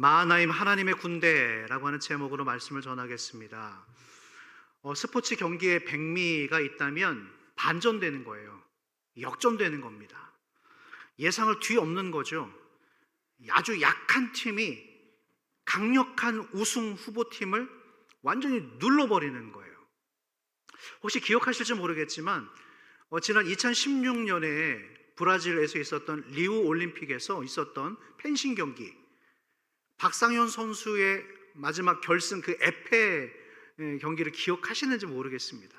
마하나임 하나님의 군대라고 하는 제목으로 말씀을 전하겠습니다. 스포츠 경기에 백미가 있다면 반전되는 거예요. 역전되는 겁니다. 예상을 뒤엎는 거죠. 아주 약한 팀이 강력한 우승 후보팀을 완전히 눌러버리는 거예요. 혹시 기억하실지 모르겠지만 지난 2016년에 브라질에서 있었던 리우 올림픽에서 있었던 펜싱 경기, 박상현 선수의 마지막 결승 그 에페 경기를 기억하시는지 모르겠습니다.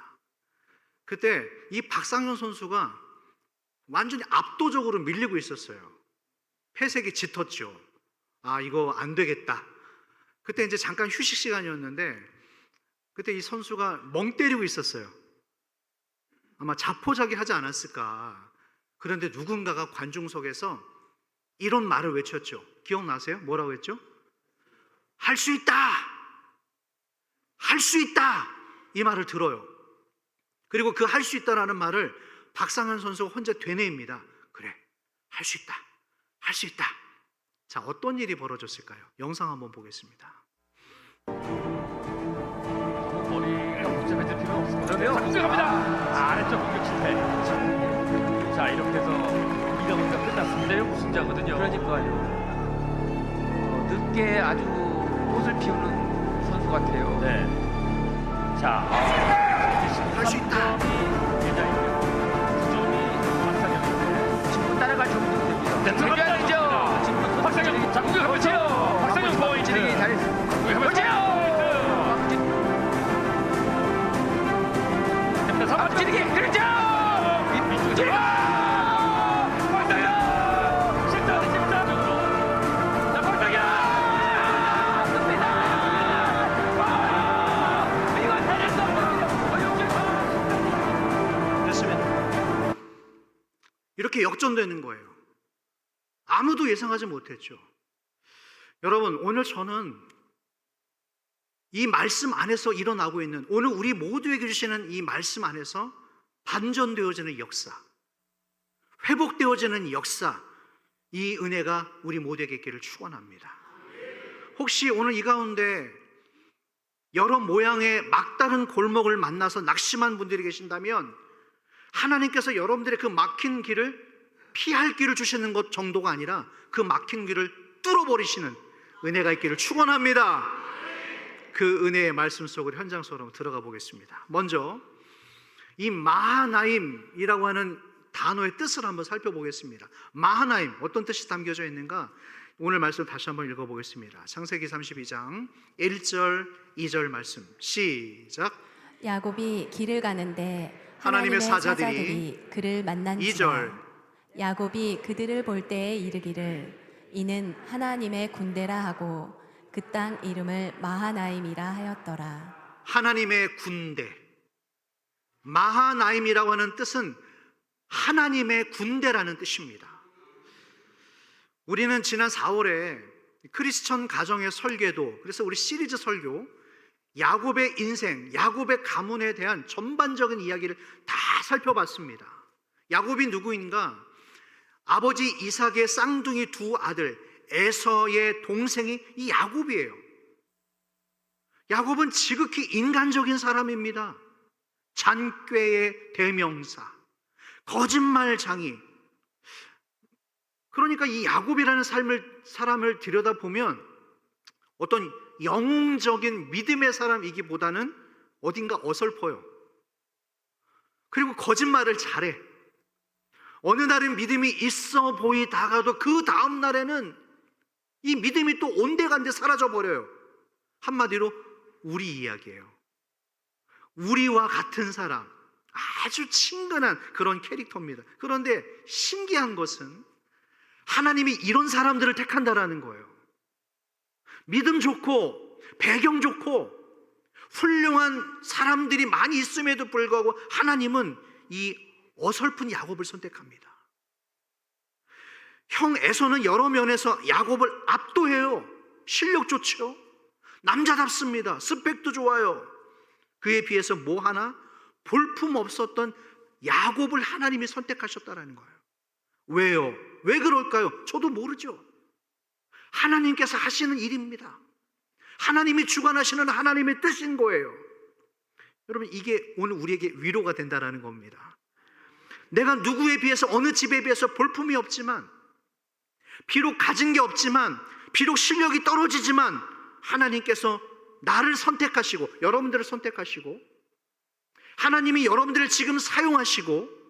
그때 이 박상현 선수가 완전히 압도적으로 밀리고 있었어요. 패색이 짙었죠. 아, 이거 안 되겠다. 그때 이제 잠깐 휴식 시간이었는데 그때 이 선수가 멍 때리고 있었어요. 아마 자포자기 하지 않았을까. 그런데 누군가가 관중석에서 이런 말을 외쳤죠. 기억나세요? 뭐라고 했죠? 할 수 있다! 할 수 있다! 이 말을 들어요. 그리고 그 할 수 있다라는 말을 박상현 선수가 혼자 되뇌입니다. 그래, 할 수 있다! 할 수 있다! 자, 어떤 일이 벌어졌을까요? 영상 한번 보겠습니다. 머리가 복잡해질 필요 없습니다. 자, 공격합니다. 아래쪽 공격 실패. 자, 이렇게 해서 2라운드가 끝났습니다. 우승자거든요. 그러니까요. 늦게 아주 꽃을 피우는 선수 같아요. 네. 자, 할 수 있다. 예자이고요. 9점이 박상현인데. 친구 따라갈 정도는 됩니다. 네, 들어갑니다. 되죠. 친구 박상현, 자, 공격합니다. 박상현 포인트. 찌르기 잘했어요. 공격합니다. 앞지르기 그렇죠. 찌르기. 박상현. 14점으로. 자, 박상현. 이건 잘했어. 됐습니다. 이렇게 역전되는 거예요. 아무도 예상하지 못했죠. 여러분, 오늘 저는 이 말씀 안에서 일어나고 있는, 오늘 우리 모두에게 주시는 이 말씀 안에서 반전되어지는 역사, 회복되어지는 역사, 이 은혜가 우리 모두에게 있기를 축원합니다. 혹시 오늘 이 가운데 여러 모양의 막다른 골목을 만나서 낙심한 분들이 계신다면 하나님께서 여러분들의 그 막힌 길을 피할 길을 주시는 것 정도가 아니라 그 막힌 길을 뚫어버리시는 은혜가 있기를 축원합니다. 그 은혜의 말씀 속으로 현장 속으로 들어가 보겠습니다. 먼저 이 마하나임이라고 하는 단어의 뜻을 한번 살펴보겠습니다. 마하나임, 어떤 뜻이 담겨져 있는가? 오늘 말씀 다시 한번 읽어보겠습니다. 창세기 32장 1절 2절 말씀 시작. 야곱이 길을 가는데 하나님의 하나님의 사자들이 그를 만난지라. 2절 야곱이 그들을 볼 때에 이르기를 이는 하나님의 군대라 하고 그 땅 이름을 마하나임이라 하였더라. 하나님의 군대, 마하나임이라고 하는 뜻은 하나님의 군대라는 뜻입니다. 우리는 지난 4월에 크리스천 가정의 설계도, 그래서 우리 시리즈 설교, 야곱의 인생, 야곱의 가문에 대한 전반적인 이야기를 다 살펴봤습니다. 야곱이 누구인가? 아버지 이삭의 쌍둥이 두 아들 에서의 동생이 이 야곱이에요. 야곱은 지극히 인간적인 사람입니다. 잔꾀의 대명사, 거짓말장이. 그러니까 이 야곱이라는 사람을 들여다보면 어떤 영웅적인 믿음의 사람이기보다는 어딘가 어설퍼요. 그리고 거짓말을 잘해. 어느 날은 믿음이 있어 보이다가도 그 다음 날에는 이 믿음이 또 온데간데 사라져버려요. 한마디로 우리 이야기예요. 우리와 같은 사람, 아주 친근한 그런 캐릭터입니다. 그런데 신기한 것은 하나님이 이런 사람들을 택한다라는 거예요. 믿음 좋고 배경 좋고 훌륭한 사람들이 많이 있음에도 불구하고 하나님은 이 어설픈 야곱을 선택합니다. 형 에서는 여러 면에서 야곱을 압도해요. 실력 좋죠. 남자답습니다. 스펙도 좋아요. 그에 비해서 뭐 하나 볼품 없었던 야곱을 하나님이 선택하셨다라는 거예요. 왜요? 왜 그럴까요? 저도 모르죠. 하나님께서 하시는 일입니다. 하나님이 주관하시는 하나님의 뜻인 거예요. 여러분, 이게 오늘 우리에게 위로가 된다는 겁니다. 내가 누구에 비해서, 어느 집에 비해서 볼품이 없지만, 비록 가진 게 없지만, 비록 실력이 떨어지지만 하나님께서 나를 선택하시고, 여러분들을 선택하시고, 하나님이 여러분들을 지금 사용하시고,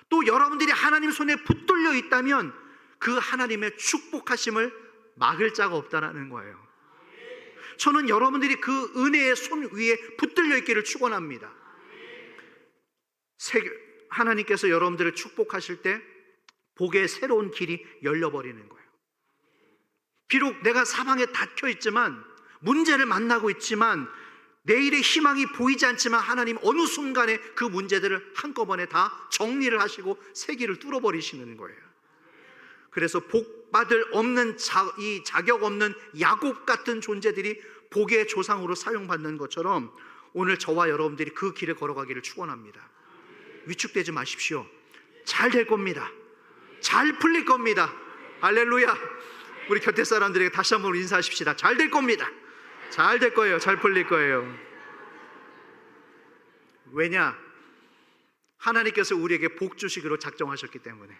또 여러분들이 하나님 손에 붙들려 있다면 그 하나님의 축복하심을 막을 자가 없다는 거예요. 저는 여러분들이 그 은혜의 손 위에 붙들려 있기를 축원합니다. 하나님께서 여러분들을 축복하실 때 복의 새로운 길이 열려버리는 거예요. 비록 내가 사방에 닫혀 있지만, 문제를 만나고 있지만, 내일의 희망이 보이지 않지만 하나님 어느 순간에 그 문제들을 한꺼번에 다 정리를 하시고 세기를 뚫어버리시는 거예요. 그래서 복받을 없는 이 자격 없는 야곱 같은 존재들이 복의 조상으로 사용받는 것처럼 오늘 저와 여러분들이 그 길을 걸어가기를 축원합니다. 위축되지 마십시오. 잘 될 겁니다. 잘 풀릴 겁니다. 할렐루야. 우리 곁에 사람들에게 다시 한번 인사하십시다. 잘 될 겁니다. 잘 될 거예요. 잘 풀릴 거예요. 왜냐? 하나님께서 우리에게 복 주시기로 작정하셨기 때문에,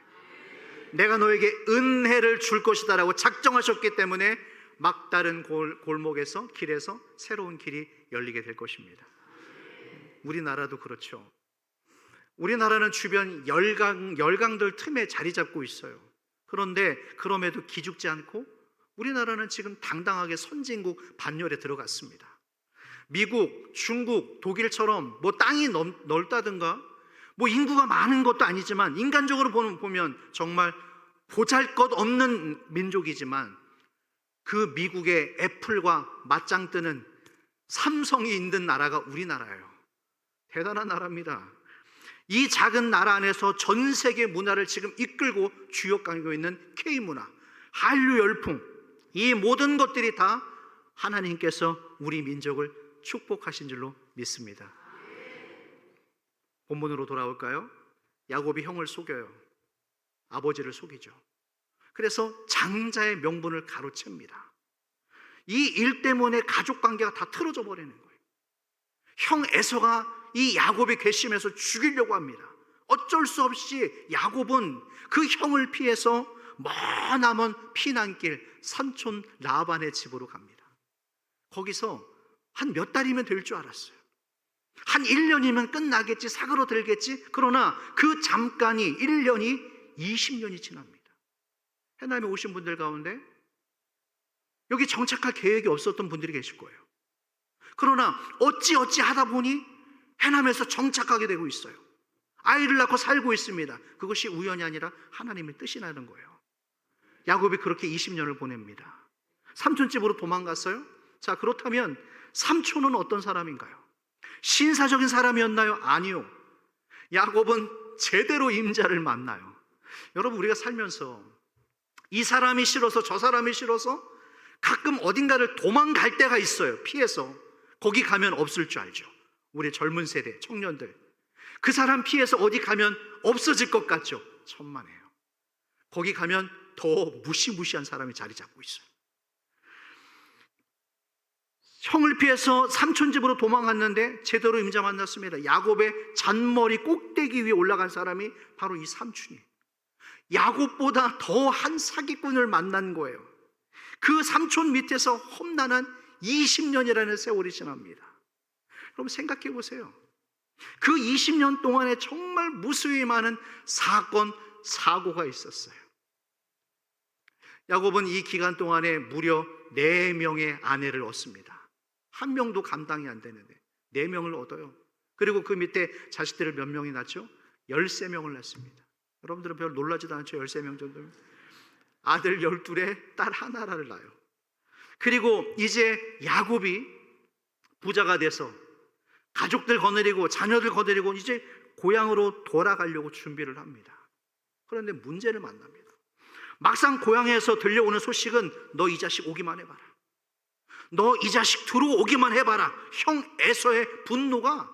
내가 너에게 은혜를 줄 것이다 라고 작정하셨기 때문에 막다른 골목에서, 길에서 새로운 길이 열리게 될 것입니다. 우리나라도 그렇죠. 우리나라는 주변 열강들 틈에 자리 잡고 있어요. 그런데 그럼에도 기죽지 않고 우리나라는 지금 당당하게 선진국 반열에 들어갔습니다. 미국, 중국, 독일처럼 뭐 땅이 넓다든가 뭐 인구가 많은 것도 아니지만, 인간적으로 보면 정말 보잘것없는 민족이지만 그 미국의 애플과 맞짱 뜨는 삼성이 있는 나라가 우리나라예요. 대단한 나라입니다. 이 작은 나라 안에서 전 세계 문화를 지금 이끌고 주역하고 있는 K문화, 한류 열풍, 이 모든 것들이 다 하나님께서 우리 민족을 축복하신 줄로 믿습니다. 본문으로 돌아올까요? 야곱이 형을 속여요. 아버지를 속이죠. 그래서 장자의 명분을 가로챕니다. 이 일 때문에 가족 관계가 다 틀어져 버리는 거예요. 형 에서가 이 야곱의 괘씸해서 죽이려고 합니다. 어쩔 수 없이 야곱은 그 형을 피해서 머나먼 피난길 삼촌 라반의 집으로 갑니다. 거기서 한 몇 달이면 될 줄 알았어요. 한 1년이면 끝나겠지, 사그러 들겠지. 그러나 그 잠깐이 1년이 20년이 지납니다. 해남에 오신 분들 가운데 여기 정착할 계획이 없었던 분들이 계실 거예요. 그러나 어찌 하다 보니 해남에서 정착하게 되고 있어요. 아이를 낳고 살고 있습니다. 그것이 우연이 아니라 하나님의 뜻이라는 거예요. 야곱이 그렇게 20년을 보냅니다. 삼촌 집으로 도망갔어요. 자, 그렇다면 삼촌은 어떤 사람인가요? 신사적인 사람이었나요? 아니요. 야곱은 제대로 임자를 만나요. 여러분, 우리가 살면서 이 사람이 싫어서 저 사람이 싫어서 가끔 어딘가를 도망갈 때가 있어요. 피해서. 거기 가면 없을 줄 알죠. 우리 젊은 세대, 청년들. 그 사람 피해서 어디 가면 없어질 것 같죠? 천만에요. 거기 가면 더 무시무시한 사람이 자리 잡고 있어요. 형을 피해서 삼촌 집으로 도망갔는데 제대로 임자 만났습니다. 야곱의 잔머리 꼭대기 위에 올라간 사람이 바로 이 삼촌이에요. 야곱보다 더한 사기꾼을 만난 거예요. 그 삼촌 밑에서 험난한 20년이라는 세월이 지납니다. 그럼 생각해 보세요. 그 20년 동안에 정말 무수히 많은 사건, 사고가 있었어요. 야곱은 이 기간 동안에 무려 4명의 아내를 얻습니다. 한 명도 감당이 안 되는데 4명을 얻어요. 그리고 그 밑에 자식들을 몇 명이 낳죠? 13명을 낳습니다. 여러분들은 별 놀라지도 않죠? 13명 정도면. 아들 12에 딸 하나를 낳아요. 그리고 이제 야곱이 부자가 돼서 가족들 거느리고 자녀들 거느리고 이제 고향으로 돌아가려고 준비를 합니다. 그런데 문제를 만납니다. 막상 고향에서 들려오는 소식은 너 이 자식 오기만 해봐라. 너 이 자식 들어오기만 해봐라. 형 에서의 분노가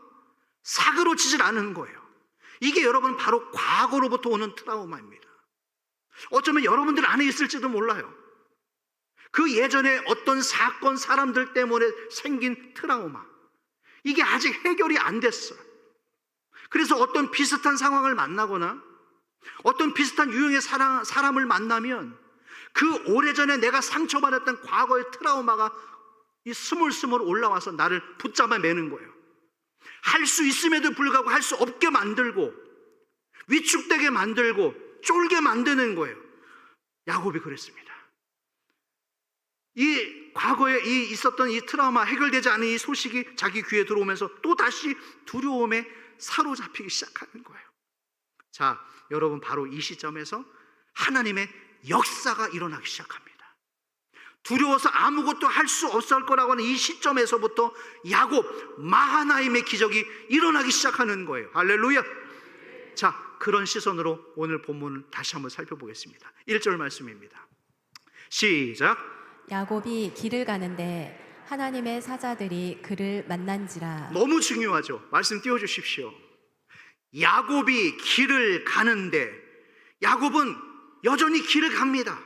사그러지질 않은 거예요. 이게 여러분 바로 과거로부터 오는 트라우마입니다. 어쩌면 여러분들 안에 있을지도 몰라요. 그 예전에 어떤 사건, 사람들 때문에 생긴 트라우마, 이게 아직 해결이 안 됐어. 그래서 어떤 비슷한 상황을 만나거나 어떤 비슷한 유형의 사람을 만나면 그 오래전에 내가 상처받았던 과거의 트라우마가 이 스물스물 올라와서 나를 붙잡아 매는 거예요. 할 수 있음에도 불구하고 할 수 없게 만들고 위축되게 만들고 쫄게 만드는 거예요. 야곱이 그랬습니다. 이 과거에 있었던 이 트라우마, 해결되지 않은 이 소식이 자기 귀에 들어오면서 또 다시 두려움에 사로잡히기 시작하는 거예요. 자, 여러분, 바로 이 시점에서 하나님의 역사가 일어나기 시작합니다. 두려워서 아무것도 할 수 없을 거라고 하는 이 시점에서부터 야곱, 마하나임의 기적이 일어나기 시작하는 거예요. 할렐루야. 자, 그런 시선으로 오늘 본문을 다시 한번 살펴보겠습니다. 1절 말씀입니다. 시작. 야곱이 길을 가는데 하나님의 사자들이 그를 만난지라. 너무 중요하죠. 말씀 띄워주십시오. 야곱이 길을 가는데, 야곱은 여전히 길을 갑니다.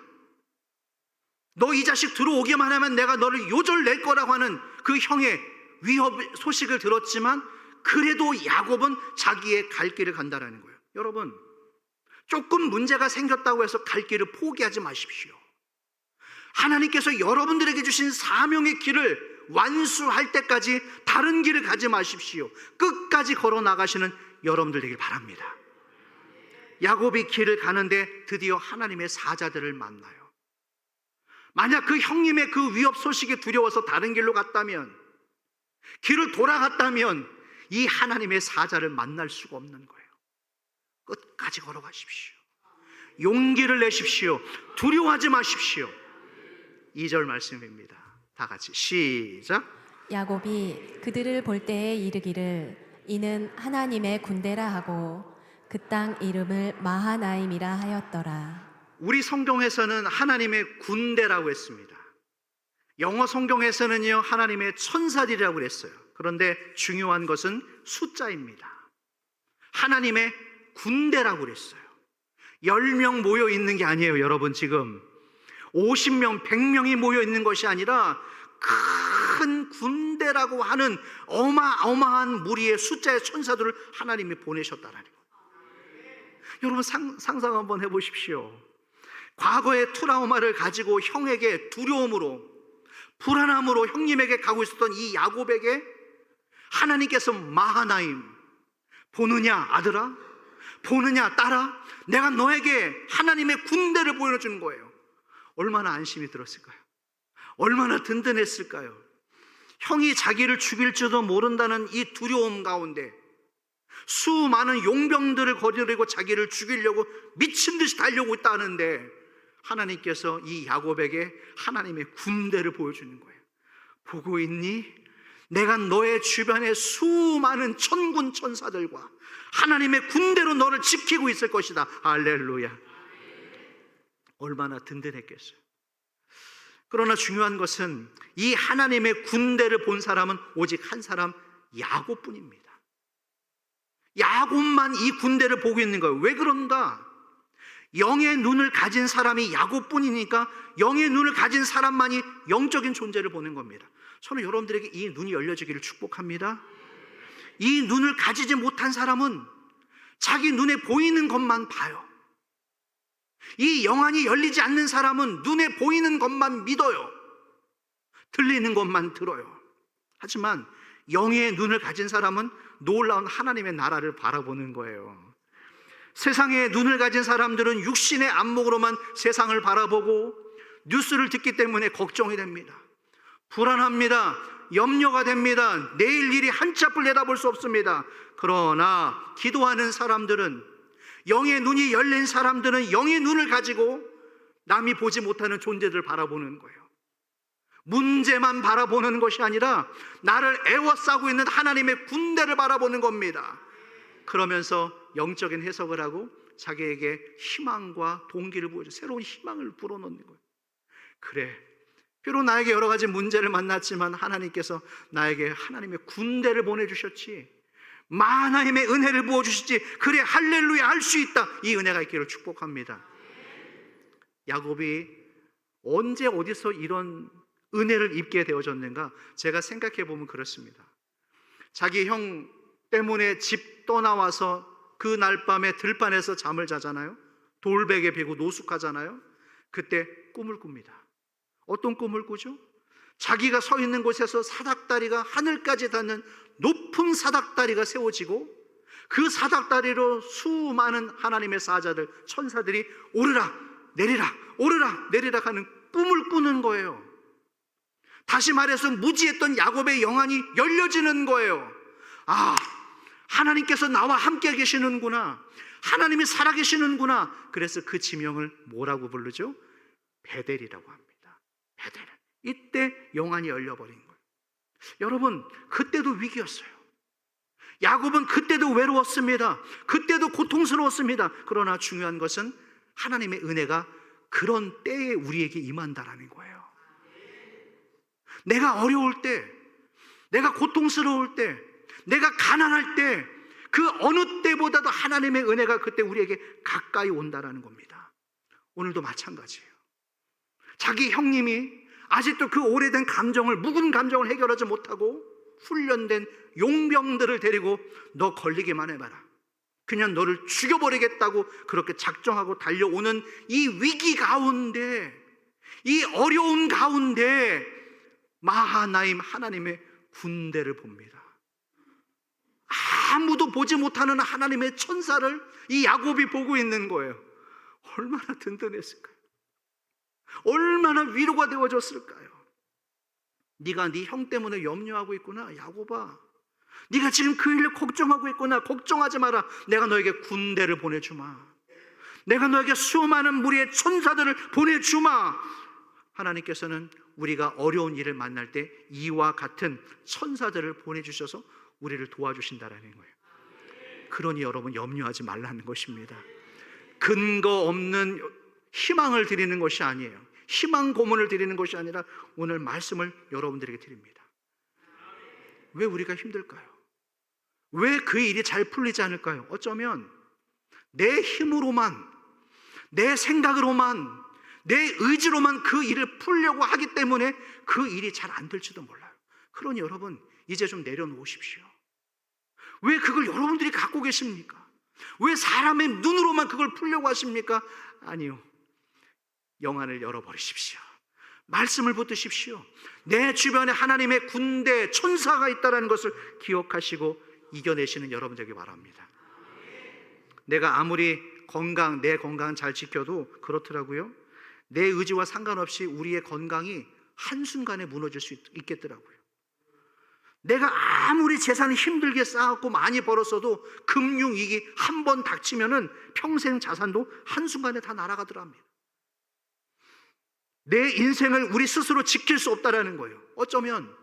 너 이 자식 들어오기만 하면 내가 너를 요절 낼 거라고 하는 그 형의 위협 소식을 들었지만 그래도 야곱은 자기의 갈 길을 간다라는 거예요. 여러분, 조금 문제가 생겼다고 해서 갈 길을 포기하지 마십시오. 하나님께서 여러분들에게 주신 사명의 길을 완수할 때까지 다른 길을 가지 마십시오. 끝까지 걸어 나가시는 여러분들 되길 바랍니다. 야곱이 길을 가는데 드디어 하나님의 사자들을 만나요. 만약 그 형님의 그 위협 소식에 두려워서 다른 길로 갔다면, 길을 돌아갔다면 이 하나님의 사자를 만날 수가 없는 거예요. 끝까지 걸어가십시오. 용기를 내십시오. 두려워하지 마십시오. 2절 말씀입니다. 다 같이 시작. 야곱이 그들을 볼 때에 이르기를 이는 하나님의 군대라 하고 그 땅 이름을 마하나임이라 하였더라. 우리 성경에서는 하나님의 군대라고 했습니다. 영어 성경에서는요, 하나님의 천사들이라고 그랬어요. 그런데 중요한 것은 숫자입니다. 하나님의 군대라고 그랬어요. 10명 모여 있는 게 아니에요. 여러분, 지금 50명, 100명이 모여 있는 것이 아니라 큰 군대라고 하는 어마어마한 무리의 숫자의 천사들을 하나님이 보내셨다라는 거예요. 여러분, 상상 한번 해보십시오. 과거의 트라우마를 가지고 형에게 두려움으로, 불안함으로 형님에게 가고 있었던 이 야곱에게 하나님께서 마하나임, 보느냐 아들아, 보느냐 딸아, 내가 너에게 하나님의 군대를 보여주는 거예요. 얼마나 안심이 들었을까요? 얼마나 든든했을까요? 형이 자기를 죽일지도 모른다는 이 두려움 가운데 수많은 용병들을 거느리고 자기를 죽이려고 미친 듯이 달려오고 있다는데 하나님께서 이 야곱에게 하나님의 군대를 보여주는 거예요. 보고 있니? 내가 너의 주변에 수많은 천군 천사들과 하나님의 군대로 너를 지키고 있을 것이다. 할렐루야. 얼마나 든든했겠어요. 그러나 중요한 것은 이 하나님의 군대를 본 사람은 오직 한 사람, 야곱뿐입니다. 야곱만 이 군대를 보고 있는 거예요. 왜 그런가? 영의 눈을 가진 사람이 야곱뿐이니까 영의 눈을 가진 사람만이 영적인 존재를 보는 겁니다. 저는 여러분들에게 이 눈이 열려지기를 축복합니다. 이 눈을 가지지 못한 사람은 자기 눈에 보이는 것만 봐요. 이 영안이 열리지 않는 사람은 눈에 보이는 것만 믿어요. 들리는 것만 들어요. 하지만 영의 눈을 가진 사람은 놀라운 하나님의 나라를 바라보는 거예요. 세상의 눈을 가진 사람들은 육신의 안목으로만 세상을 바라보고 뉴스를 듣기 때문에 걱정이 됩니다. 불안합니다. 염려가 됩니다. 내일 일이 한치 앞을 내다볼 수 없습니다. 그러나 기도하는 사람들은, 영의 눈이 열린 사람들은 영의 눈을 가지고 남이 보지 못하는 존재들을 바라보는 거예요. 문제만 바라보는 것이 아니라 나를 애워싸고 있는 하나님의 군대를 바라보는 겁니다. 그러면서 영적인 해석을 하고 자기에게 희망과 동기를 보여줘, 새로운 희망을 불어넣는 거예요. 그래, 비록 나에게 여러 가지 문제를 만났지만 하나님께서 나에게 하나님의 군대를 보내주셨지, 하나님의 은혜를 부어주시지, 그래 할렐루야 할 수 있다, 이 은혜가 있기를 축복합니다. 야곱이 언제 어디서 이런 은혜를 입게 되어졌는가? 제가 생각해 보면 그렇습니다. 자기 형 때문에 집 떠나와서 그 날밤에 들판에서 잠을 자잖아요. 돌베개 베고 노숙하잖아요. 그때 꿈을 꿉니다. 어떤 꿈을 꾸죠? 자기가 서 있는 곳에서 사닥다리가 하늘까지 닿는 높은 사닥다리가 세워지고 그 사닥다리로 수많은 하나님의 사자들, 천사들이 오르락 내리락 오르락 내리락 하는 꿈을 꾸는 거예요. 다시 말해서 무지했던 야곱의 영안이 열려지는 거예요. 아, 하나님께서 나와 함께 계시는구나, 하나님이 살아계시는구나. 그래서 그 지명을 뭐라고 부르죠? 베델이라고 합니다. 베델. 이때 영안이 열려버린 거예요. 여러분, 그때도 위기였어요. 야곱은 그때도 외로웠습니다. 그때도 고통스러웠습니다. 그러나 중요한 것은 하나님의 은혜가 그런 때에 우리에게 임한다라는 거예요. 내가 어려울 때, 내가 고통스러울 때, 내가 가난할 때, 그 어느 때보다도 하나님의 은혜가 그때 우리에게 가까이 온다라는 겁니다. 오늘도 마찬가지예요. 자기 형님이 아직도 그 오래된 감정을, 묵은 감정을 해결하지 못하고 훈련된 용병들을 데리고 너 걸리기만 해봐라, 그냥 너를 죽여버리겠다고 그렇게 작정하고 달려오는 이 위기 가운데, 이 어려운 가운데 마하나임 하나님의 군대를 봅니다. 아무도 보지 못하는 하나님의 천사를 이 야곱이 보고 있는 거예요. 얼마나 든든했을까요? 얼마나 위로가 되어줬을까요? 네가 네 형 때문에 염려하고 있구나, 야곱아. 네가 지금 그 일을 걱정하고 있구나. 걱정하지 마라. 내가 너에게 군대를 보내주마. 내가 너에게 수많은 무리의 천사들을 보내주마. 하나님께서는 우리가 어려운 일을 만날 때 이와 같은 천사들을 보내주셔서 우리를 도와주신다라는 거예요. 그러니 여러분, 염려하지 말라는 것입니다. 근거 없는 희망을 드리는 것이 아니에요. 희망 고문을 드리는 것이 아니라 오늘 말씀을 여러분들에게 드립니다. 왜 우리가 힘들까요? 왜 그 일이 잘 풀리지 않을까요? 어쩌면 내 힘으로만, 내 생각으로만, 내 의지로만 그 일을 풀려고 하기 때문에 그 일이 잘 안 될지도 몰라요. 그러니 여러분, 이제 좀 내려놓으십시오. 왜 그걸 여러분들이 갖고 계십니까? 왜 사람의 눈으로만 그걸 풀려고 하십니까? 아니요, 영안을 열어버리십시오. 말씀을 붙드십시오. 내 주변에 하나님의 군대, 천사가 있다는 것을 기억하시고 이겨내시는 여러분들에게 바랍니다. 내가 아무리 내 건강 잘 지켜도 그렇더라고요. 내 의지와 상관없이 우리의 건강이 한순간에 무너질 수 있겠더라고요. 내가 아무리 재산을 힘들게 쌓았고 많이 벌었어도 금융위기 한 번 닥치면은 평생 자산도 한순간에 다 날아가더랍니다. 내 인생을 우리 스스로 지킬 수 없다라는 거예요. 어쩌면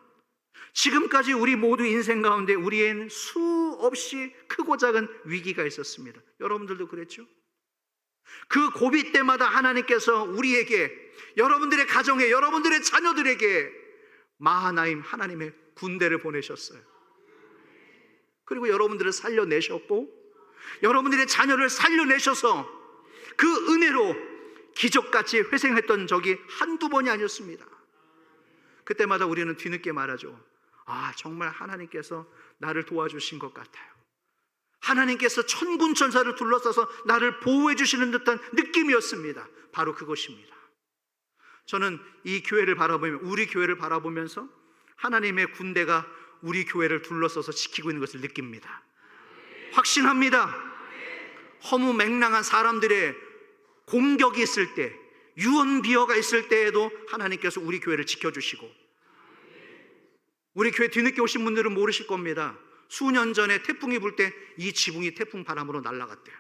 지금까지 우리 모두 인생 가운데 우리에는 수없이 크고 작은 위기가 있었습니다. 여러분들도 그랬죠? 그 고비 때마다 하나님께서 우리에게, 여러분들의 가정에, 여러분들의 자녀들에게 마하나임 하나님의 군대를 보내셨어요. 그리고 여러분들을 살려내셨고 여러분들의 자녀를 살려내셔서 그 은혜로 기적같이 회생했던 적이 한두 번이 아니었습니다. 그때마다 우리는 뒤늦게 말하죠. 아, 정말 하나님께서 나를 도와주신 것 같아요. 하나님께서 천군 천사를 둘러싸서 나를 보호해 주시는 듯한 느낌이었습니다. 바로 그것입니다. 저는 이 교회를 바라보면, 우리 교회를 바라보면서 하나님의 군대가 우리 교회를 둘러싸서 지키고 있는 것을 느낍니다. 확신합니다. 허무맹랑한 사람들의 공격이 있을 때, 유언비어가 있을 때에도 하나님께서 우리 교회를 지켜주시고, 우리 교회 뒤늦게 오신 분들은 모르실 겁니다. 수년 전에 태풍이 불 때 이 지붕이 태풍 바람으로 날아갔대요.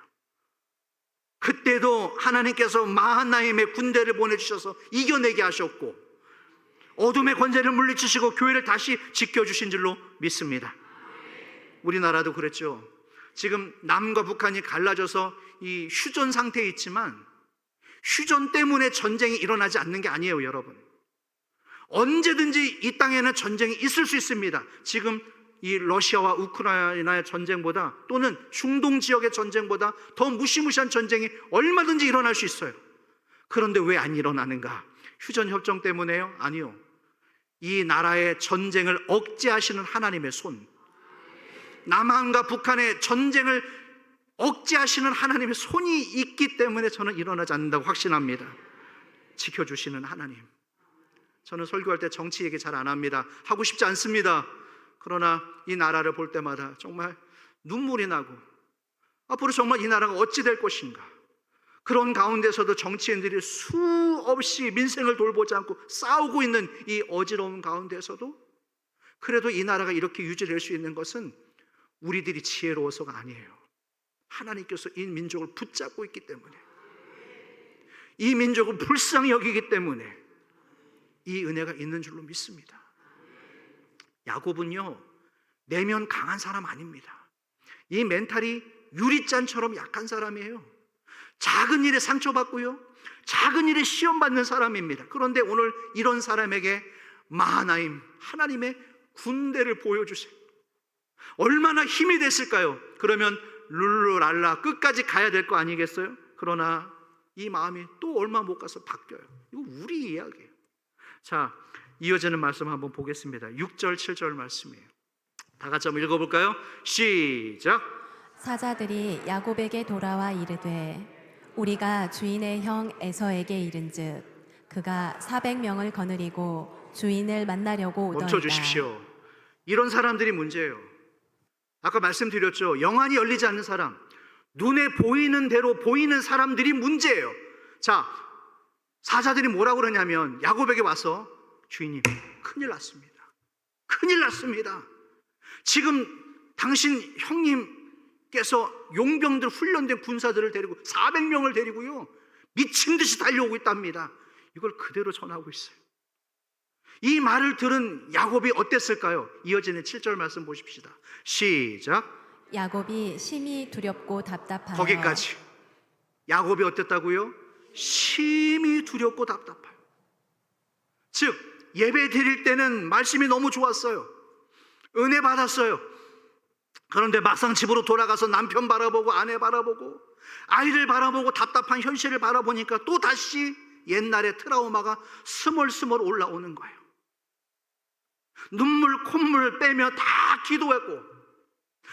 그때도 하나님께서 마하나임의 군대를 보내주셔서 이겨내게 하셨고 어둠의 권세를 물리치시고 교회를 다시 지켜주신 줄로 믿습니다. 우리나라도 그랬죠. 지금 남과 북한이 갈라져서 이 휴전 상태에 있지만 휴전 때문에 전쟁이 일어나지 않는 게 아니에요, 여러분. 언제든지 이 땅에는 전쟁이 있을 수 있습니다. 지금 이 러시아와 우크라이나의 전쟁보다, 또는 중동 지역의 전쟁보다 더 무시무시한 전쟁이 얼마든지 일어날 수 있어요. 그런데 왜 안 일어나는가? 휴전 협정 때문에요? 아니요. 이 나라의 전쟁을 억제하시는 하나님의 손, 남한과 북한의 전쟁을 억제하시는 하나님의 손이 있기 때문에 저는 일어나지 않는다고 확신합니다. 지켜주시는 하나님. 저는 설교할 때 정치 얘기 잘 안 합니다. 하고 싶지 않습니다. 그러나 이 나라를 볼 때마다 정말 눈물이 나고, 앞으로 정말 이 나라가 어찌 될 것인가, 그런 가운데서도 정치인들이 수없이 민생을 돌보지 않고 싸우고 있는 이 어지러운 가운데서도 그래도 이 나라가 이렇게 유지될 수 있는 것은 우리들이 지혜로워서가 아니에요. 하나님께서 이 민족을 붙잡고 있기 때문에, 이 민족을 불쌍히 여기기 때문에 이 은혜가 있는 줄로 믿습니다. 야곱은요, 내면 강한 사람 아닙니다. 이 멘탈이 유리잔처럼 약한 사람이에요. 작은 일에 상처받고요, 작은 일에 시험받는 사람입니다. 그런데 오늘 이런 사람에게 마하나임, 하나님의 군대를 보여주세요. 얼마나 힘이 됐을까요? 그러면 룰루랄라 끝까지 가야 될 거 아니겠어요? 그러나 이 마음이 또 얼마 못 가서 바뀌어요. 이거 우리 이야기예요. 자, 이어지는 말씀 한번 보겠습니다. 6절 7절 말씀이에요. 다 같이 한번 읽어볼까요? 시작. 사자들이 야곱에게 돌아와 이르되 우리가 주인의 형 에서에게 이른즉 그가 400명을 거느리고 주인을 만나려고 오더이다. 멈춰주십시오. 이런 사람들이 문제예요. 아까 말씀드렸죠. 영안이 열리지 않는 사람, 눈에 보이는 대로 보이는 사람들이 문제예요. 자, 사자들이 뭐라고 그러냐면 야곱에게 와서 주인님, 큰일 났습니다. 큰일 났습니다. 지금 당신 형님께서 용병들, 훈련된 군사들을 데리고 400명을 데리고요, 미친 듯이 달려오고 있답니다. 이걸 그대로 전하고 있어요. 이 말을 들은 야곱이 어땠을까요? 이어지는 7절 말씀 보십시다. 시작. 야곱이 심히 두렵고 답답하여. 거기까지. 야곱이 어땠다고요? 심히 두렵고 답답해요. 즉, 예배 드릴 때는 말씀이 너무 좋았어요. 은혜 받았어요. 그런데 막상 집으로 돌아가서 남편 바라보고 아내 바라보고 아이들 바라보고 답답한 현실을 바라보니까 또 다시 옛날의 트라우마가 스멀스멀 올라오는 거예요. 눈물 콧물 빼며 다 기도했고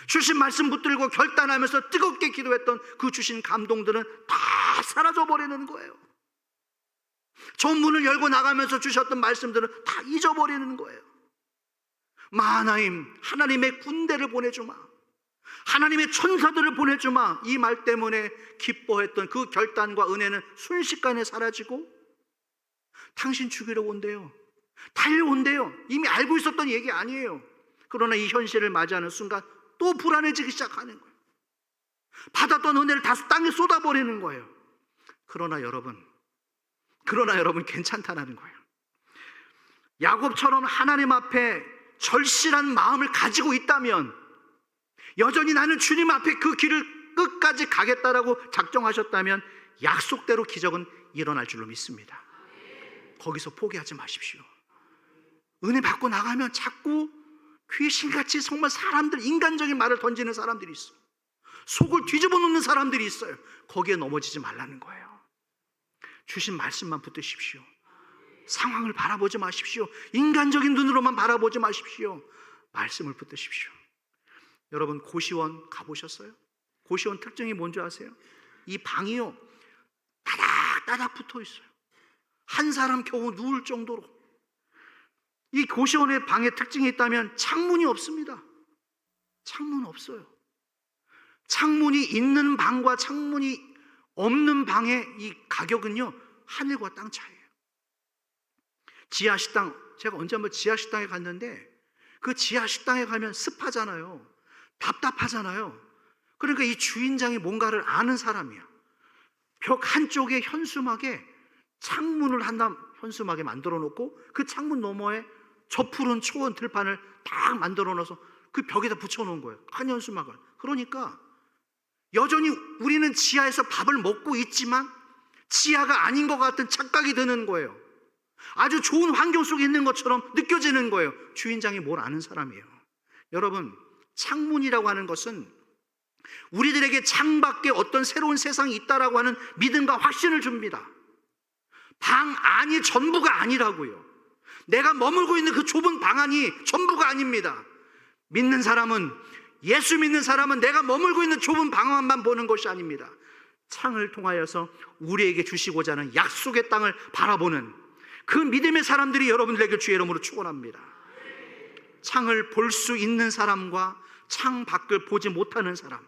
주신 말씀 붙들고 결단하면서 뜨겁게 기도했던 그 주신 감동들은 다 사라져버리는 거예요. 저 문을 열고 나가면서 주셨던 말씀들은 다 잊어버리는 거예요. 마하나임, 하나님의 군대를 보내주마, 하나님의 천사들을 보내주마, 이 말 때문에 기뻐했던 그 결단과 은혜는 순식간에 사라지고 당신 죽이러 온대요, 달려온대요. 이미 알고 있었던 얘기 아니에요. 그러나 이 현실을 맞이하는 순간 또 불안해지기 시작하는 거예요. 받았던 은혜를 다 땅에 쏟아버리는 거예요. 그러나 여러분 괜찮다라는 거예요. 야곱처럼 하나님 앞에 절실한 마음을 가지고 있다면, 여전히 나는 주님 앞에 그 길을 끝까지 가겠다라고 작정하셨다면 약속대로 기적은 일어날 줄로 믿습니다. 거기서 포기하지 마십시오. 은혜 받고 나가면 자꾸 귀신같이 정말 사람들, 인간적인 말을 던지는 사람들이 있어요. 속을 뒤집어 놓는 사람들이 있어요. 거기에 넘어지지 말라는 거예요. 주신 말씀만 붙드십시오. 상황을 바라보지 마십시오. 인간적인 눈으로만 바라보지 마십시오. 말씀을 붙드십시오. 여러분, 고시원 가보셨어요? 고시원 특징이 뭔지 아세요? 이 방이요, 따닥따닥 붙어 있어요. 한 사람 겨우 누울 정도로. 이 고시원의 방의 특징이 있다면 창문이 없습니다. 창문 없어요. 창문이 있는 방과 창문이 없는 방의 이 가격은요, 하늘과 땅 차이예요. 지하식당, 제가 언제 한번 지하식당에 갔는데 그 지하식당에 가면 습하잖아요. 답답하잖아요. 그러니까 이 주인장이 뭔가를 아는 사람이야. 벽 한쪽에 현수막에 창문을 하나 현수막에 만들어 놓고 그 창문 너머에 저 푸른 초원 들판을 딱 만들어 놔서 그 벽에다 붙여 놓은 거예요. 한 현수막을. 그러니까 여전히 우리는 지하에서 밥을 먹고 있지만 지하가 아닌 것 같은 착각이 드는 거예요. 아주 좋은 환경 속에 있는 것처럼 느껴지는 거예요. 주인장이 뭘 아는 사람이에요. 여러분, 창문이라고 하는 것은 우리들에게 창밖에 어떤 새로운 세상이 있다라고 하는 믿음과 확신을 줍니다. 방 안이 전부가 아니라고요. 내가 머물고 있는 그 좁은 방 안이 전부가 아닙니다. 믿는 사람은, 예수 믿는 사람은 내가 머물고 있는 좁은 방 안만 보는 것이 아닙니다. 창을 통하여서 우리에게 주시고자 하는 약속의 땅을 바라보는 그 믿음의 사람들이 여러분들에게 주의 이름으로 축원합니다. 창을 볼 수 있는 사람과 창 밖을 보지 못하는 사람,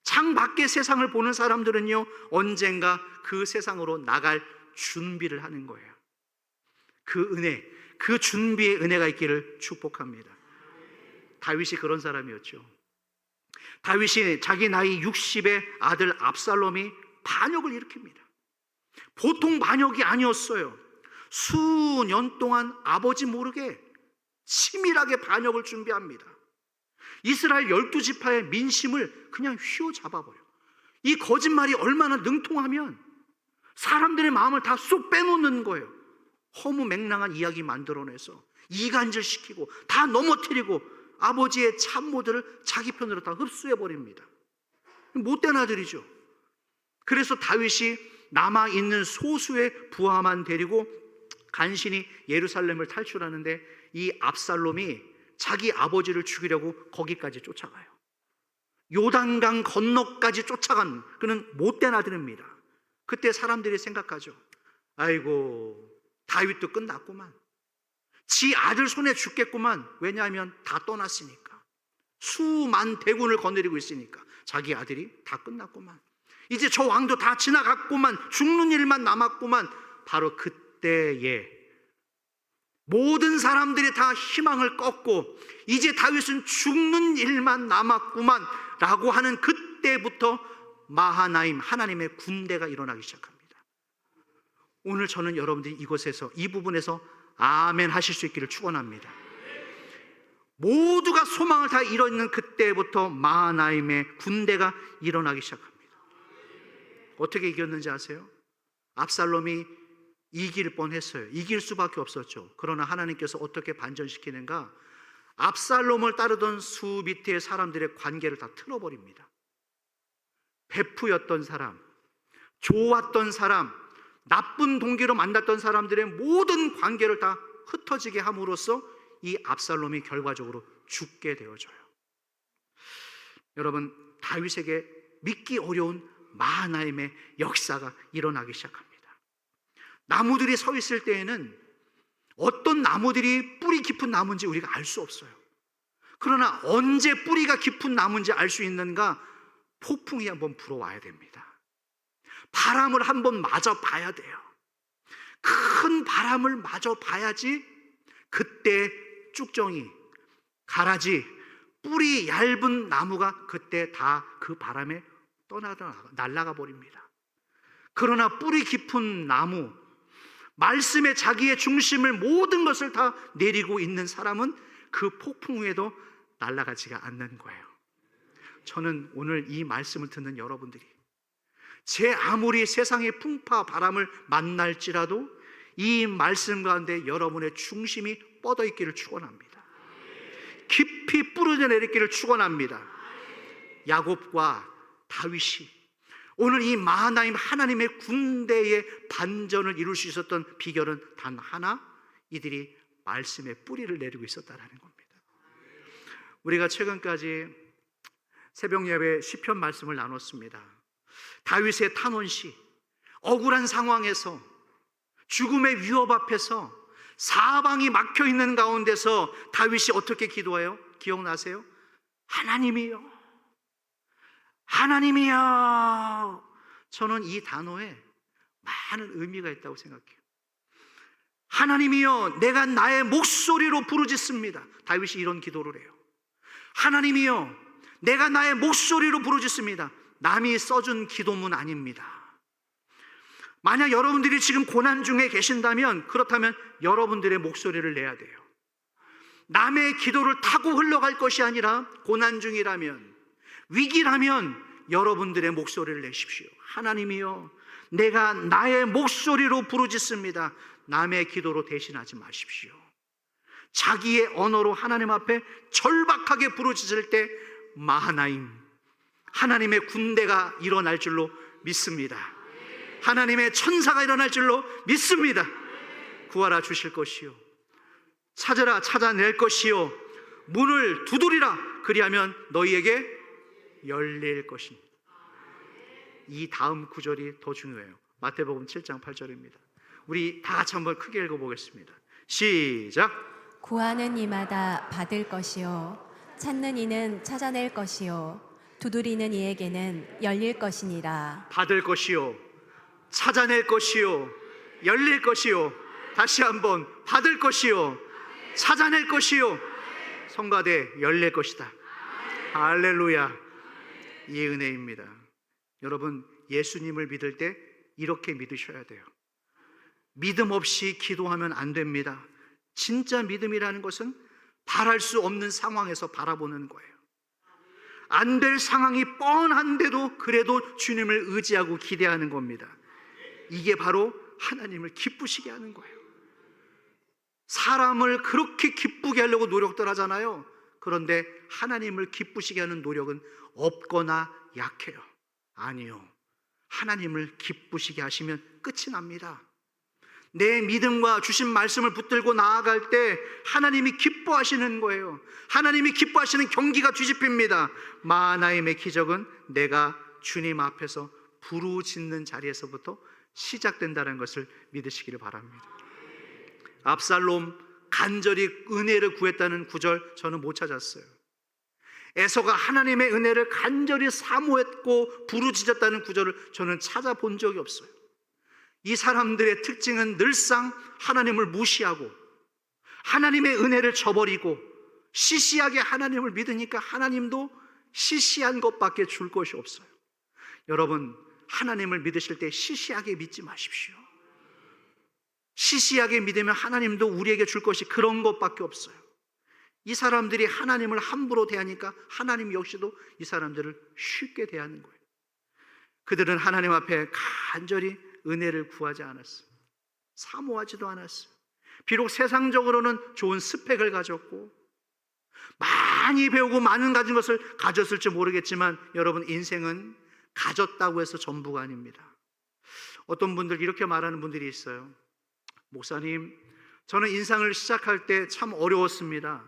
창 밖의 세상을 보는 사람들은요, 언젠가 그 세상으로 나갈 준비를 하는 거예요. 그 은혜, 그 준비의 은혜가 있기를 축복합니다. 다윗이 그런 사람이었죠. 다윗이 자기 나이 60의 아들 압살롬이 반역을 일으킵니다. 보통 반역이 아니었어요. 수년 동안 아버지 모르게 치밀하게 반역을 준비합니다. 이스라엘 12지파의 민심을 그냥 휘어잡아버려. 이 거짓말이 얼마나 능통하면 사람들의 마음을 다 쏙 빼놓는 거예요. 허무맹랑한 이야기 만들어내서 이간질시키고 다 넘어뜨리고 아버지의 참모들을 자기 편으로 다 흡수해버립니다. 못된 아들이죠. 그래서 다윗이 남아있는 소수의 부하만 데리고 간신히 예루살렘을 탈출하는데 이 압살롬이 자기 아버지를 죽이려고 거기까지 쫓아가요. 요단강 건너까지 쫓아간 그는 못된 아들입니다. 그때 사람들이 생각하죠. 아이고, 다윗도 끝났구만. 지 아들 손에 죽겠구만. 왜냐하면 다 떠났으니까. 수만 대군을 거느리고 있으니까 자기 아들이 다 끝났구만. 이제 저 왕도 다 지나갔구만. 죽는 일만 남았구만. 바로 그때에 모든 사람들이 다 희망을 꺾고 이제 다윗은 죽는 일만 남았구만 라고 하는 그때부터 마하나임, 하나님의 군대가 일어나기 시작합니다. 오늘 저는 여러분들이 이곳에서, 이 부분에서 아멘 하실 수 있기를 축원합니다. 모두가 소망을 다 잃어있는 그때부터 마하나임의 군대가 일어나기 시작합니다. 어떻게 이겼는지 아세요? 압살롬이 이길 뻔했어요. 이길 수밖에 없었죠. 그러나 하나님께서 어떻게 반전시키는가? 압살롬을 따르던 수 밑의 사람들의 관계를 다 틀어버립니다. 베프였던 사람, 좋았던 사람, 나쁜 동기로 만났던 사람들의 모든 관계를 다 흩어지게 함으로써 이 압살롬이 결과적으로 죽게 되어져요. 여러분, 다윗에게 믿기 어려운 마하나임의 역사가 일어나기 시작합니다. 나무들이 서 있을 때에는 어떤 나무들이 뿌리 깊은 나무인지 우리가 알 수 없어요. 그러나 언제 뿌리가 깊은 나무인지 알 수 있는가? 폭풍이 한번 불어와야 됩니다. 바람을 한번 맞아 봐야 돼요. 큰 바람을 맞아 봐야지 그때 쭉정이, 가라지, 뿌리 얇은 나무가 그때 다 그 바람에 날아가 버립니다. 그러나 뿌리 깊은 나무, 말씀에 자기의 중심을, 모든 것을 다 내리고 있는 사람은 그 폭풍 위에도 날아가지가 않는 거예요. 저는 오늘 이 말씀을 듣는 여러분들이 제 아무리 세상의 풍파 바람을 만날지라도 이 말씀 가운데 여러분의 중심이 뻗어 있기를 축원합니다. 깊이 뿌려져 내리기를 축원합니다. 야곱과 다윗이 오늘 이 마하나임 하나님의 군대의 반전을 이룰 수 있었던 비결은 단 하나, 이들이 말씀의 뿌리를 내리고 있었다는 겁니다. 우리가 최근까지 새벽 예배 시편 말씀을 나눴습니다. 다윗의 탄원시, 억울한 상황에서, 죽음의 위협 앞에서, 사방이 막혀 있는 가운데서 다윗이 어떻게 기도해요? 기억나세요? 하나님이여, 하나님이여. 저는 이 단어에 많은 의미가 있다고 생각해요. 하나님이여, 내가 나의 목소리로 부르짖습니다. 다윗이 이런 기도를 해요. 하나님이여, 내가 나의 목소리로 부르짖습니다. 남이 써준 기도문 아닙니다. 만약 여러분들이 지금 고난 중에 계신다면, 그렇다면 여러분들의 목소리를 내야 돼요. 남의 기도를 타고 흘러갈 것이 아니라 고난 중이라면, 위기라면 여러분들의 목소리를 내십시오. 하나님이여, 내가 나의 목소리로 부르짖습니다. 남의 기도로 대신하지 마십시오. 자기의 언어로 하나님 앞에 절박하게 부르짖을 때 마하나임, 하나님의 군대가 일어날 줄로 믿습니다. 하나님의 천사가 일어날 줄로 믿습니다. 구하라 주실 것이요, 찾으라 찾아낼 것이요, 문을 두드리라 그리하면 너희에게 열릴 것입니다. 이 다음 구절이 더 중요해요. 마태복음 7장 8절입니다. 우리 다 같이 한번 크게 읽어보겠습니다. 시작. 구하는 이마다 받을 것이요 찾는 이는 찾아낼 것이요 두드리는 이에게는 열릴 것이니라. 받을 것이요, 찾아낼 것이요, 열릴 것이요. 다시 한번 받을 것이요, 찾아낼 것이요, 성가대 열릴 것이다. 할렐루야. 이 은혜입니다. 여러분, 예수님을 믿을 때 이렇게 믿으셔야 돼요. 믿음 없이 기도하면 안 됩니다. 진짜 믿음이라는 것은 바랄 수 없는 상황에서 바라보는 거예요. 안 될 상황이 뻔한데도 그래도 주님을 의지하고 기대하는 겁니다. 이게 바로 하나님을 기쁘시게 하는 거예요. 사람을 그렇게 기쁘게 하려고 노력들 하잖아요. 그런데 하나님을 기쁘시게 하는 노력은 없거나 약해요. 아니요, 하나님을 기쁘시게 하시면 끝이 납니다. 내 믿음과 주신 말씀을 붙들고 나아갈 때 하나님이 기뻐하시는 거예요. 하나님이 기뻐하시는 경기가 뒤집힙니다. 마하나임의 기적은 내가 주님 앞에서 부르짖는 자리에서부터 시작된다는 것을 믿으시기를 바랍니다. 압살롬 간절히 은혜를 구했다는 구절 저는 못 찾았어요. 에서가 하나님의 은혜를 간절히 사모했고 부르짖었다는 구절을 저는 찾아본 적이 없어요. 이 사람들의 특징은 늘상 하나님을 무시하고 하나님의 은혜를 저버리고 시시하게 하나님을 믿으니까 하나님도 시시한 것밖에 줄 것이 없어요. 여러분, 하나님을 믿으실 때 시시하게 믿지 마십시오. 시시하게 믿으면 하나님도 우리에게 줄 것이 그런 것밖에 없어요. 이 사람들이 하나님을 함부로 대하니까 하나님 역시도 이 사람들을 쉽게 대하는 거예요. 그들은 하나님 앞에 간절히 은혜를 구하지 않았어요. 사모하지도 않았어요. 비록 세상적으로는 좋은 스펙을 가졌고 많이 배우고 많은 가진 것을 가졌을지 모르겠지만 여러분, 인생은 가졌다고 해서 전부가 아닙니다. 어떤 분들 이렇게 말하는 분들이 있어요. 목사님, 저는 인생을 시작할 때 참 어려웠습니다.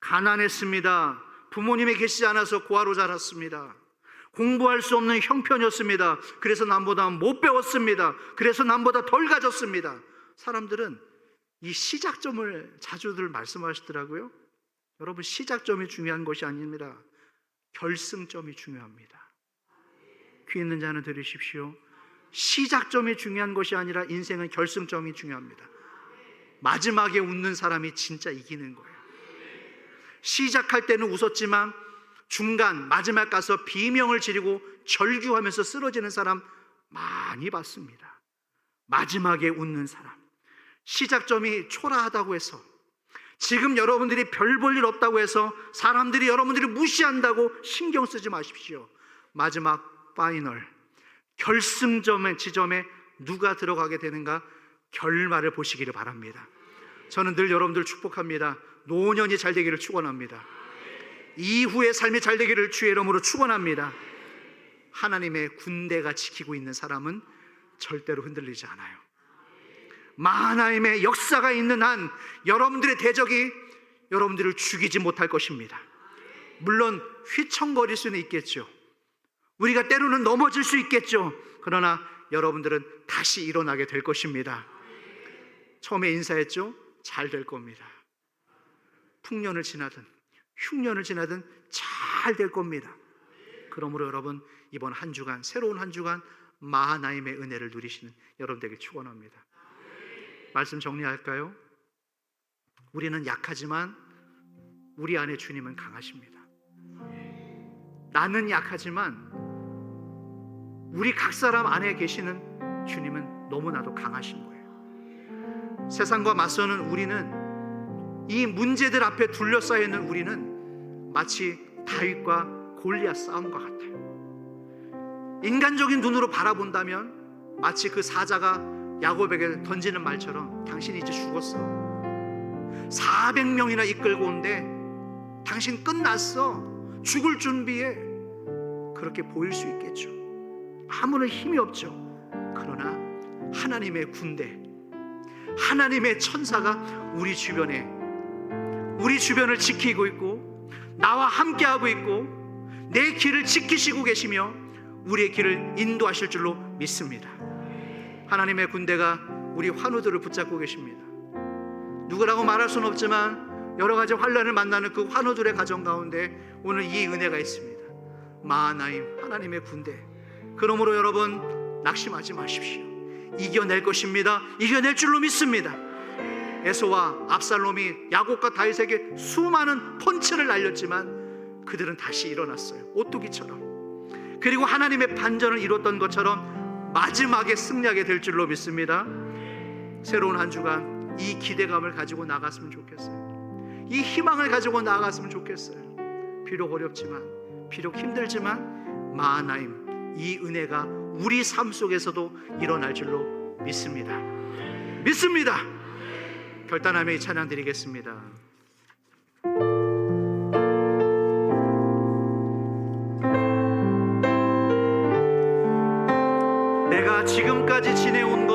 가난했습니다. 부모님이 계시지 않아서 고아로 자랐습니다. 공부할 수 없는 형편이었습니다. 그래서 남보다 못 배웠습니다. 그래서 남보다 덜 가졌습니다. 사람들은 이 시작점을 자주들 말씀하시더라고요. 여러분, 시작점이 중요한 것이 아닙니다. 결승점이 중요합니다. 귀 있는 자는 들으십시오. 시작점이 중요한 것이 아니라 인생은 결승점이 중요합니다. 마지막에 웃는 사람이 진짜 이기는 거예요. 시작할 때는 웃었지만 중간 마지막 가서 비명을 지르고 절규하면서 쓰러지는 사람 많이 봤습니다. 마지막에 웃는 사람. 시작점이 초라하다고 해서, 지금 여러분들이 별 볼 일 없다고 해서 사람들이 여러분들이 무시한다고 신경 쓰지 마십시오. 마지막 파이널 결승점의 지점에 누가 들어가게 되는가 결말을 보시기를 바랍니다. 저는 늘 여러분들 축복합니다. 노년이 잘 되기를 축원합니다. 이후의 삶이 잘 되기를 주의 이름으로 축원합니다. 하나님의 군대가 지키고 있는 사람은 절대로 흔들리지 않아요. 마하나임의 역사가 있는 한 여러분들의 대적이 여러분들을 죽이지 못할 것입니다. 물론 휘청거릴 수는 있겠죠. 우리가 때로는 넘어질 수 있겠죠. 그러나 여러분들은 다시 일어나게 될 것입니다. 처음에 인사했죠? 잘 될 겁니다. 풍년을 지나든 흉년을 지나든 잘 될 겁니다. 그러므로 여러분, 이번 한 주간, 새로운 한 주간 마하나임의 은혜를 누리시는 여러분들에게 축원합니다. 말씀 정리할까요? 우리는 약하지만 우리 안에 주님은 강하십니다. 나는 약하지만 우리 각 사람 안에 계시는 주님은 너무나도 강하신 거예요. 세상과 맞서는 우리는, 이 문제들 앞에 둘러싸여 있는 우리는 마치 다윗과 골리앗 싸움과 같아요. 인간적인 눈으로 바라본다면 마치 그 사자가 야곱에게 던지는 말처럼 당신이 이제 죽었어. 400명이나 이끌고 온데 당신 끝났어. 죽을 준비해. 그렇게 보일 수 있겠죠. 아무런 힘이 없죠. 그러나 하나님의 군대, 하나님의 천사가 우리 주변을 지키고 있고 나와 함께하고 있고 내 길을 지키시고 계시며 우리의 길을 인도하실 줄로 믿습니다. 하나님의 군대가 우리 환우들을 붙잡고 계십니다. 누구라고 말할 수는 없지만 여러 가지 환난을 만나는 그 환우들의 가정 가운데 오늘 이 은혜가 있습니다. 마하나임, 하나님의 군대. 그러므로 여러분 낙심하지 마십시오. 이겨낼 것입니다. 이겨낼 줄로 믿습니다. 에서와 압살롬이 야곱과 다윗에게 수많은 펀치를 날렸지만 그들은 다시 일어났어요. 오뚜기처럼. 그리고 하나님의 반전을 이뤘던 것처럼 마지막에 승리하게 될 줄로 믿습니다. 새로운 한 주간 이 기대감을 가지고 나갔으면 좋겠어요. 이 희망을 가지고 나갔으면 좋겠어요. 비록 어렵지만, 비록 힘들지만 마하나임, 이 은혜가 우리 삶 속에서도 일어날 줄로 믿습니다. 믿습니다. 결단하며 이 찬양 드리겠습니다. 내가 지금까지 지내온